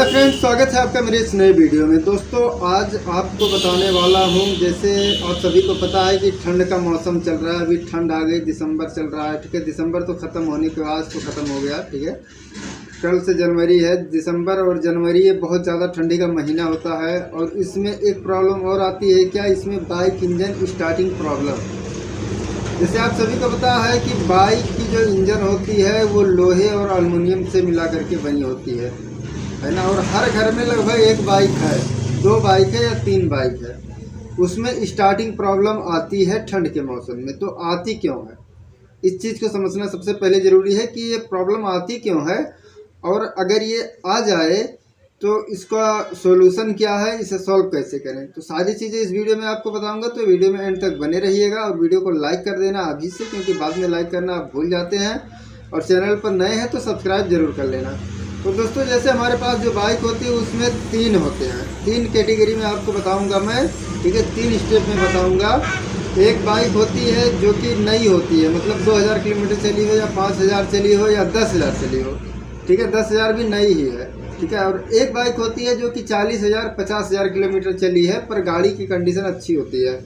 Hi friends, स्वागत है आपका मेरे इस नए वीडियो में। दोस्तों, आज आपको बताने वाला हूं, जैसे आप सभी को पता है कि ठंड का मौसम चल रहा है। अभी ठंड आ गई, दिसंबर चल रहा है। ठीक है, दिसंबर तो ख़त्म होने के बाद तो ख़त्म हो गया। ठीक है, कल से जनवरी है। दिसंबर और जनवरी ये बहुत ज़्यादा ठंडी का महीना होता है। और इसमें एक प्रॉब्लम और आती है, क्या इसमें बाइक इंजन स्टार्टिंग प्रॉब्लम। जैसे आप सभी को पता है कि बाइक की जो इंजन होती है वो लोहे और एल्युमिनियम से मिला करके बनी होती है ना। और हर घर में लगभग एक बाइक है, दो बाइक है या तीन बाइक है। उसमें स्टार्टिंग प्रॉब्लम आती है ठंड के मौसम में। तो आती क्यों है, इस चीज़ को समझना सबसे पहले ज़रूरी है कि ये प्रॉब्लम आती क्यों है, और अगर ये आ जाए तो इसका सॉल्यूशन क्या है, इसे सॉल्व कैसे करें। तो सारी चीज़ें इस वीडियो में आपको बताऊंगा, तो वीडियो में एंड तक बने रहिएगा। और वीडियो को लाइक कर देना अभी से, क्योंकि बाद में लाइक करना आप भूल जाते हैं। और चैनल पर नए हैं तो सब्सक्राइब जरूर कर लेना। तो दोस्तों, जैसे हमारे पास जो बाइक होती है उसमें तीन होते हैं, तीन कैटेगरी में आपको बताऊंगा मैं। ठीक है, तीन स्टेप में बताऊंगा। एक बाइक होती है जो कि नई होती है, मतलब 2000 किलोमीटर चली हो या 5000 चली हो या 10,000 चली हो। ठीक है, 10,000 भी नई ही है। ठीक है, और एक बाइक होती है जो कि 40,000 50,000 किलोमीटर चली है पर गाड़ी की कंडीशन अच्छी होती है।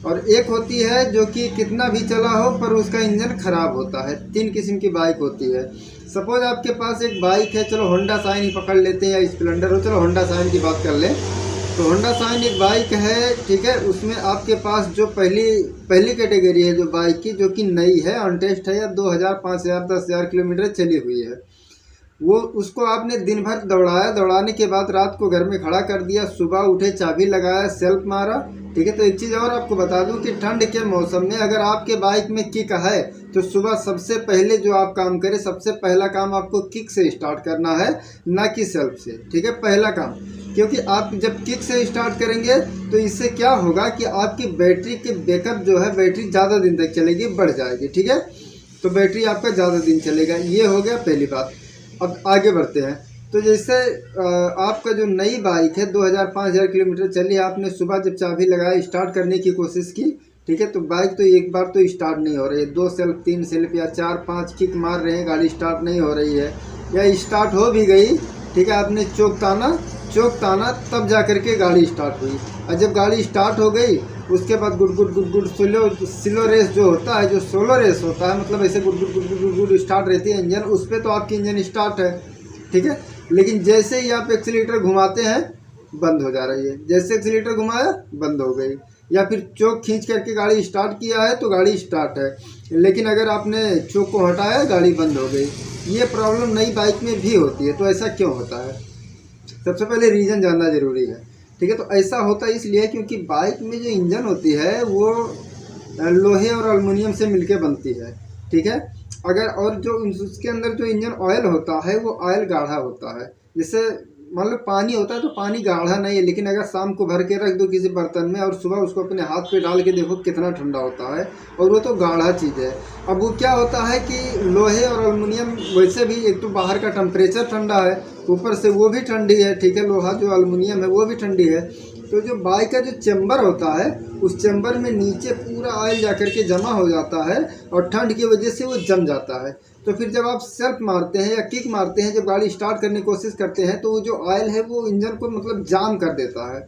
और एक होती है जो कि कितना भी चला हो पर उसका इंजन खराब होता है। तीन किस्म की बाइक होती है। सपोज आपके पास एक बाइक है, चलो होंडा शाइन ही पकड़ लेते हैं या स्प्लेंडर हो, चलो होंडा शाइन की बात कर लें। तो होंडा शाइन एक बाइक है। ठीक है, उसमें आपके पास जो पहली कैटेगरी है जो बाइक की, जो कि नई है, अनटेस्ट है, या 2000 5000 10,000 किलोमीटर चली हुई है, वो उसको आपने दिन भर दौड़ाया, दौड़ाने के बाद रात को घर में खड़ा कर दिया, सुबह उठे चाबी लगाया, सेल्फ मारा। ठीक है, तो एक चीज़ और आपको बता दूं कि ठंड के मौसम में अगर आपके बाइक में किक है तो सुबह सबसे पहले जो आप काम करें, सबसे पहला काम आपको किक से स्टार्ट करना है, ना कि सेल्फ से। ठीक है, पहला काम, क्योंकि आप जब किक से स्टार्ट करेंगे तो इससे क्या होगा कि आपकी बैटरी के बैकअप जो है, बैटरी ज़्यादा दिन तक चलेगी, बढ़ जाएगी। ठीक है, तो बैटरी आपका ज़्यादा दिन चलेगा। ये हो गया पहली बात। अब आगे बढ़ते हैं। तो जैसे आपका जो नई बाइक है 2000 5000 किलोमीटर चली, आपने सुबह जब चाबी लगाया, स्टार्ट करने की कोशिश की। ठीक है, तो बाइक तो एक बार तो स्टार्ट नहीं हो रही है, 2 सेल्फ 3 सेल्फ या 4 5 किक मार रहे हैं, गाड़ी स्टार्ट नहीं हो रही है। या स्टार्ट हो भी गई, ठीक है, आपने चोक ताना तब जा करके गाड़ी स्टार्ट हुई। और जब गाड़ी स्टार्ट हो गई उसके बाद good good good good slow race जो होता है, जो सोलो रेस होता है, मतलब ऐसे good good good good good good start रहती है इंजन, उस पर तो आपकी इंजन स्टार्ट है। ठीक है, लेकिन जैसे ही आप एक्सीलेटर घुमाते हैं बंद हो जा रही है, जैसे एक्सीलेटर घुमाया बंद हो गई। या फिर चोक खींच करके गाड़ी स्टार्ट किया है तो गाड़ी स्टार्ट है, लेकिन अगर आपने चोक को हटाया गाड़ी बंद हो गई। ये प्रॉब्लम नई बाइक में भी होती है। तो ऐसा क्यों होता है, सबसे पहले रीज़न जानना ज़रूरी है। ठीक है, तो ऐसा होता है इसलिए क्योंकि बाइक में जो इंजन होती है वो लोहे और एल्युमिनियम से मिलके बनती है। ठीक है, अगर और जो उसके अंदर जो इंजन ऑयल होता है वो ऑयल गाढ़ा होता है। जैसे मान लो पानी होता है तो पानी गाढ़ा नहीं है, लेकिन अगर शाम को भर के रख दो किसी बर्तन में और सुबह उसको अपने हाथ पे डाल के देखो कितना ठंडा होता है, और वो तो गाढ़ा चीज़ है। अब वो क्या होता है कि लोहे और एल्युमिनियम वैसे भी एक तो बाहर का टेम्परेचर ठंडा है, ऊपर से वो भी ठंडी है। ठीक है, लोहा जो एल्युमिनियम है वो भी ठंडी है। तो जो बाइक का जो चेम्बर होता है, उस चेम्बर में नीचे पूरा ऑयल जाकर के जमा हो जाता है और ठंड की वजह से वो जम जाता है। तो फिर जब आप सेल्फ मारते हैं या किक मारते हैं, जब गाड़ी स्टार्ट करने की कोशिश करते हैं, तो वो जो ऑयल है वो इंजन को मतलब जाम कर देता है।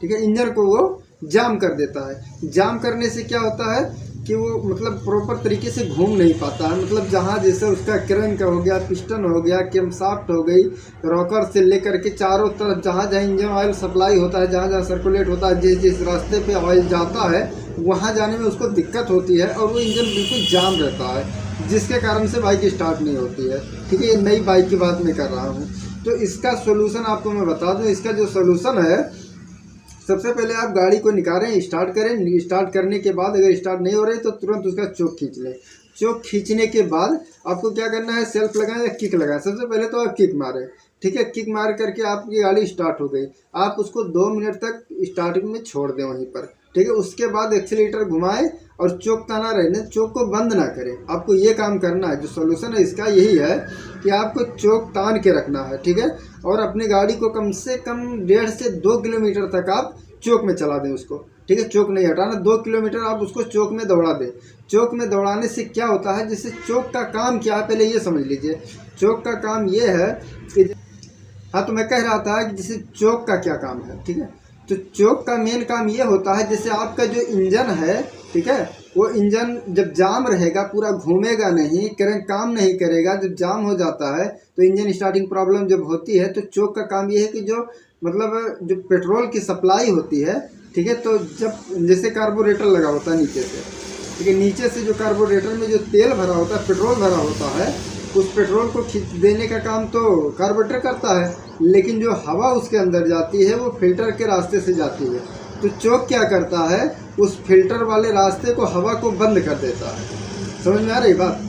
ठीक है, इंजन को वो जाम कर देता है। जाम करने से क्या होता है कि वो मतलब प्रॉपर तरीके से घूम नहीं पाता है। मतलब जहाँ जैसे उसका क्रैंक हो गया, पिस्टन हो गया, कैमशाफ्ट हो गई, रॉकर से लेकर के चारों तरफ जहाँ जहाँ इंजन ऑयल सप्लाई होता है, जहाँ जहाँ सर्कुलेट होता है, जिस जिस रास्ते पे ऑयल जाता है वहाँ जाने में उसको दिक्कत होती है और वो इंजन बिल्कुल जाम रहता है, जिसके कारण से बाइक स्टार्ट नहीं होती है। ठीक है, ये नई बाइक की बात मैं कर रहा हूँ। तो इसका सोल्यूशन आपको मैं बता दूँ। इसका जो सोल्यूशन है, सबसे पहले आप गाड़ी को निकालें, स्टार्ट करें। स्टार्ट करने के बाद अगर स्टार्ट नहीं हो रही तो तुरंत उसका चोक खींच लें। चोक खींचने के बाद आपको क्या करना है, सेल्फ लगाएं या किक लगाएं। सबसे पहले तो आप किक मारें। ठीक है, किक मार करके आपकी गाड़ी स्टार्ट हो गई, आप उसको 2 मिनट तक स्टार्टिंग में छोड़ दें वहीं पर। ठीक है, उसके बाद एक्सीलेटर घुमाएं और चोक ताना रहने, चोक को बंद ना करें। आपको ये काम करना है। जो सोल्यूशन है इसका यही है कि आपको चोक तान के रखना है। ठीक है, और अपनी गाड़ी को कम से कम 1.5 से 2 किलोमीटर तक आप चोक में चला दें उसको। ठीक है, चोक नहीं हटाना, 2 किलोमीटर आप उसको चोक में दौड़ा दें। चोक में दौड़ाने से क्या होता है, जैसे चोक का काम क्या है पहले ये समझ लीजिए। चोक का काम ये है कि हाँ, तो मैं कह रहा था कि जैसे चोक का क्या काम है, ठीक है। तो चोक का मेन काम ये होता है, जैसे आपका जो इंजन है, ठीक है, वो इंजन जब जाम रहेगा, पूरा घूमेगा नहीं, करंट काम नहीं करेगा, जब जाम हो जाता है तो इंजन स्टार्टिंग प्रॉब्लम जब होती है, तो चोक का काम ये है कि जो मतलब जो पेट्रोल की सप्लाई होती है, ठीक है, तो जब जैसे कार्बोरेटर लगा होता है नीचे से, ठीक है, नीचे से जो कार्बोरेटर में जो तेल भरा होता है, पेट्रोल भरा होता है, उस पेट्रोल को खींच देने का काम तो कार्बोरेटर करता है, लेकिन जो हवा उसके अंदर जाती है वो फिल्टर के रास्ते से जाती है। तो चोक क्या करता है, उस फिल्टर वाले रास्ते को, हवा को बंद कर देता है। समझ में आ रही बात?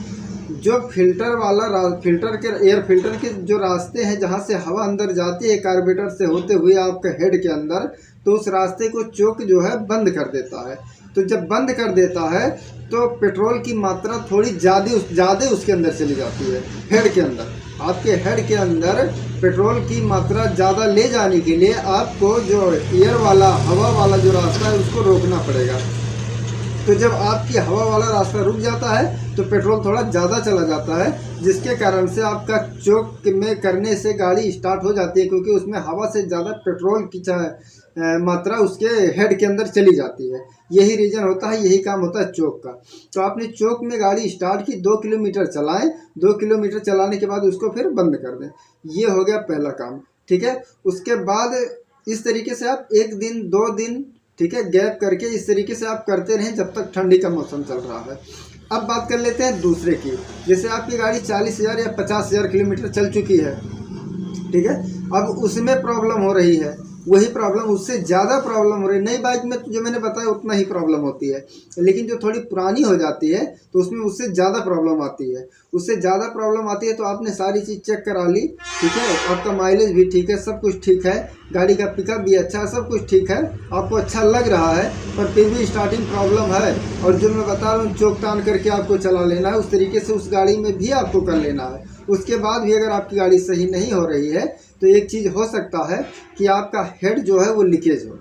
जो फिल्टर वाला फिल्टर के एयर फिल्टर के जो रास्ते हैं जहाँ से हवा अंदर जाती है कार्बोरेटर से होते हुए आपके हेड के अंदर, तो उस रास्ते को चोक जो है बंद कर देता है। तो जब बंद कर देता है तो पेट्रोल की मात्रा थोड़ी ज़्यादा उसके अंदर चली जाती है, हेड के अंदर। आपके हेड के अंदर पेट्रोल की मात्रा ज़्यादा ले जाने के लिए आपको जो एयर वाला, हवा वाला जो रास्ता है उसको रोकना पड़ेगा। तो जब आपकी हवा वाला रास्ता रुक जाता है तो पेट्रोल थोड़ा ज़्यादा चला जाता है, जिसके कारण से आपका चोक में करने से गाड़ी स्टार्ट हो जाती है, क्योंकि उसमें हवा से ज़्यादा पेट्रोल की मात्रा उसके हेड के अंदर चली जाती है। यही रीज़न होता है, यही काम होता है चोक का। तो आपने चोक में गाड़ी स्टार्ट की, 2 किलोमीटर चलाएं, 2 किलोमीटर चलाने के बाद उसको फिर बंद कर दें। ये हो गया पहला काम, ठीक है। उसके बाद इस तरीके से आप 1 दिन 2 दिन, ठीक है, गैप करके इस तरीके से आप करते रहें जब तक ठंडी का मौसम चल रहा है। अब बात कर लेते हैं दूसरे की। जैसे आपकी गाड़ी 40,000 या 50,000 किलोमीटर चल चुकी है, ठीक है, अब उसमें प्रॉब्लम हो रही है, वही प्रॉब्लम, उससे ज़्यादा प्रॉब्लम हो रही है। नई बाइक में जो मैंने बताया उतना ही प्रॉब्लम होती है, लेकिन जो थोड़ी पुरानी हो जाती है तो उसमें उससे ज़्यादा प्रॉब्लम आती है। उससे ज़्यादा प्रॉब्लम आती है तो आपने सारी चीज़ चेक करा ली, ठीक है, आपका माइलेज भी ठीक है, सब कुछ ठीक है, गाड़ी का पिकअप भी अच्छा है, सब कुछ ठीक है, आपको अच्छा लग रहा है, पर फिर भी स्टार्टिंग प्रॉब्लम है। और जो मैं बता रहा हूँ चोक तान करके आपको चला लेना है, उस तरीके से उस गाड़ी में भी आपको कर लेना है। उसके बाद भी अगर आपकी गाड़ी सही नहीं हो रही है तो एक चीज़ हो सकता है कि आपका हेड जो है वो लीकेज हो।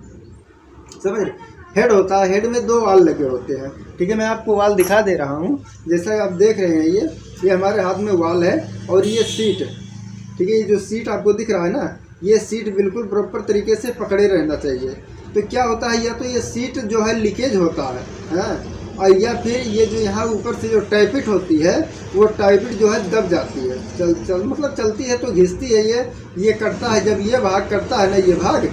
समझ रहे? हेड होता है, हेड में 2 वाल लगे होते हैं, ठीक है। मैं आपको वाल दिखा दे रहा हूँ, जैसा आप देख रहे हैं, ये हमारे हाथ में वाल है और ये सीट, ठीक है, ये जो सीट आपको दिख रहा है ना, ये सीट बिल्कुल प्रॉपर तरीके से पकड़े रहना चाहिए। तो क्या होता है, या तो ये सीट जो है लीकेज होता है, और या फिर ये जो यहाँ ऊपर से जो टाइपिट होती है वो टाइपिट जो है दब जाती है, मतलब चलती है तो घिसती है, ये कटता है, जब ये भाग करता है ना, ये भाग,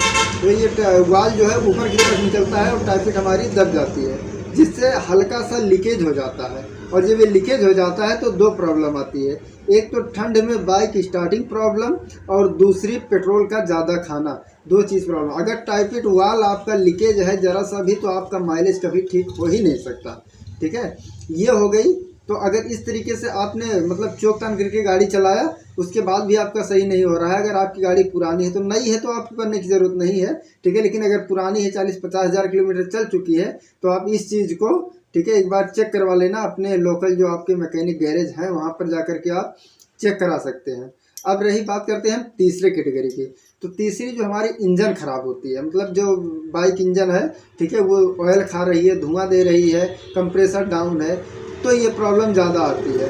तो ये वाल जो है ऊपर की तरफ निकलता है और टाइपिट हमारी दब जाती है, जिससे हल्का सा लीकेज हो जाता है। और जब ये लीकेज हो जाता है तो 2 प्रॉब्लम आती है, एक तो ठंड में बाइक स्टार्टिंग प्रॉब्लम और दूसरी पेट्रोल का ज़्यादा खाना, 2 चीज़ प्रॉब्लम। अगर टाइपिट वाल आपका लीकेज है ज़रा सा भी तो आपका माइलेज कभी ठीक हो ही नहीं सकता, ठीक है। ये हो गई। तो अगर इस तरीके से आपने मतलब चोक तान करके गाड़ी चलाया, उसके बाद भी आपका सही नहीं हो रहा है, अगर आपकी गाड़ी पुरानी है, तो नई है तो आपको करने की ज़रूरत नहीं है, ठीक है, लेकिन अगर पुरानी है, 40-50 हज़ार किलोमीटर चल चुकी है, तो आप इस चीज़ को, ठीक है, एक बार चेक करवा लेना। अपने लोकल जो आपके मैकेनिक गैरेज हैं वहाँ पर जा कर के आप चेक करा सकते हैं। अब रही बात करते हैं तीसरे कैटेगरी की। तो तीसरी जो हमारी इंजन ख़राब होती है, मतलब जो बाइक इंजन है, ठीक है, वो ऑयल खा रही है, धुआं दे रही है, कंप्रेसर डाउन है, तो ये प्रॉब्लम ज़्यादा आती है।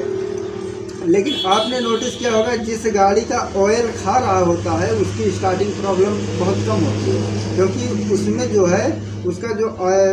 लेकिन आपने नोटिस किया होगा जिस गाड़ी का ऑयल खा रहा होता है उसकी स्टार्टिंग प्रॉब्लम बहुत कम होती है, क्योंकि उसमें जो है उसका जो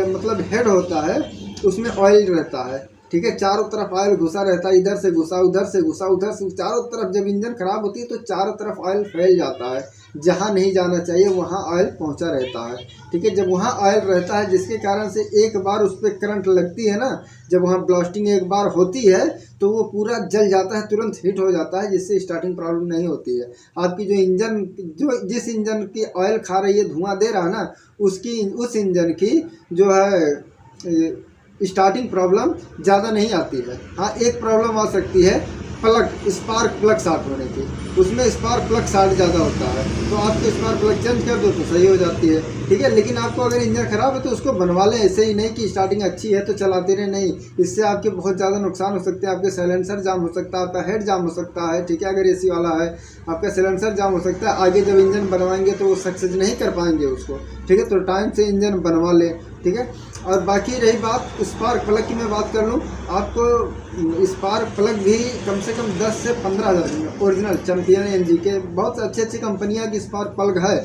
मतलब हेड होता है उसमें ऑयल रहता है, ठीक है, चारों तरफ ऑयल घुसा रहता है, इधर से घुसा, उधर से घुसा, उधर से, चारों तरफ। जब इंजन खराब होती है तो चारों तरफ ऑयल फैल जाता है, जहाँ नहीं जाना चाहिए वहाँ ऑयल पहुँचा रहता है, ठीक है। जब वहाँ ऑयल रहता है जिसके कारण से एक बार उस पर करंट लगती है ना, जब वहाँ ब्लास्टिंग एक बार होती है तो वो पूरा जल जाता है, तुरंत हिट हो जाता है, जिससे स्टार्टिंग प्रॉब्लम नहीं होती है। आपकी जो इंजन, जो जिस इंजन की ऑयल खा रही है, धुआं दे रहा है ना, उस इंजन की जो है स्टार्टिंग प्रॉब्लम ज़्यादा नहीं आती है। हाँ, एक प्रॉब्लम आ सकती है स्पार्क प्लग शॉर्ट होने की, उसमें स्पार्क प्लग शॉर्ट ज़्यादा होता है, तो आपको स्पार्क प्लग चेंज कर दो तो सही हो जाती है, ठीक है। लेकिन आपको अगर इंजन ख़राब है तो उसको बनवा लें, ऐसे ही नहीं कि स्टार्टिंग अच्छी है तो चलाते रहे, नहीं, इससे आपके बहुत ज़्यादा नुकसान हो सकते हैं। आपके साइलेंसर जाम हो सकता है, आपका हेड जाम हो सकता है, ठीक है, अगर AC वाला है आपका साइलेंसर जाम हो सकता है। आगे जब इंजन बनवाएंगे तो वो सक्सेस नहीं कर पाएंगे उसको, ठीक है। तो टाइम से इंजन बनवा लें। ठीक है। और बाकी रही बात स्पार्क प्लग की, मैं बात कर लूँ, आपको स्पार्क प्लग भी कम से कम 10 से 15,000 में ओरिजिनल चैंपियन एलजी के बहुत अच्छी अच्छी कंपनियां की स्पार्क प्लग है,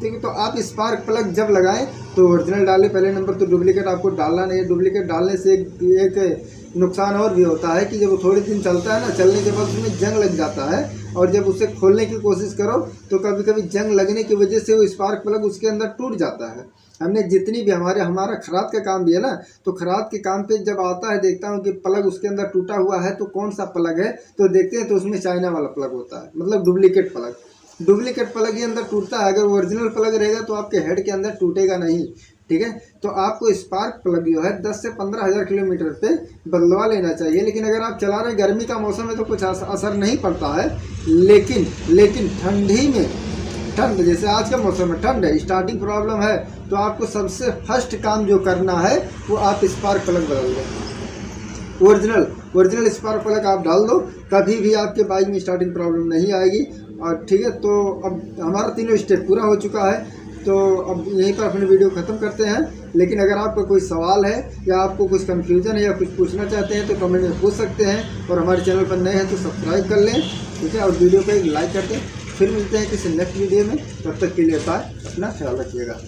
ठीक है। तो आप स्पार्क प्लग जब लगाएं तो ओरिजिनल डालें पहले नंबर, तो डुप्लीकेट आपको डालना नहीं है। डुप्लीकेट डालने से एक नुकसान और भी होता है कि जब वो थोड़े दिन चलता है ना, चलने के बाद उसमें जंग लग जाता है, और जब उसे खोलने की कोशिश करो तो कभी कभी जंग लगने की वजह से वो स्पार्क प्लग उसके अंदर टूट जाता है। हमने जितनी भी हमारा खराद का काम भी है ना, तो खराद के काम पे जब आता है देखता हूँ कि प्लग उसके अंदर टूटा हुआ है, तो कौन सा प्लग है, तो देखते हैं तो उसमें चाइना वाला प्लग होता है, मतलब डुप्लीकेट प्लग ही अंदर टूटता है। अगर ओरिजिनल प्लग रहेगा तो आपके हेड के अंदर टूटेगा नहीं, ठीक है। तो आपको स्पार्क प्लग जो है 10 से 15,000 किलोमीटर पे बदलवा लेना चाहिए। लेकिन अगर आप चला रहे गर्मी का मौसम है तो कुछ असर नहीं पड़ता है, लेकिन ठंडी में, ठंड जैसे आज का मौसम है, ठंड है, स्टार्टिंग प्रॉब्लम है, तो आपको सबसे फर्स्ट काम जो करना है वो आप स्पार्क प्लग बदल दो। ओरिजिनल स्पार्क प्लग आप डाल दो, कभी भी आपके बाइक में स्टार्टिंग प्रॉब्लम नहीं आएगी। और ठीक है, तो अब हमारा तीनों स्टेप पूरा हो चुका है, तो अब यहीं पर अपनी वीडियो ख़त्म करते हैं। लेकिन अगर आपका कोई सवाल है या आपको कुछ कन्फ्यूज़न है या कुछ पूछना चाहते हैं तो कमेंट में पूछ सकते हैं, और हमारे चैनल पर नए हैं तो सब्सक्राइब कर लें, ठीक है, और वीडियो को एक लाइक कर दें। फिर मिलते हैं किसी नेक्स्ट वीडियो में, तब तक के लिए बाय, अपना ख्याल रखिएगा।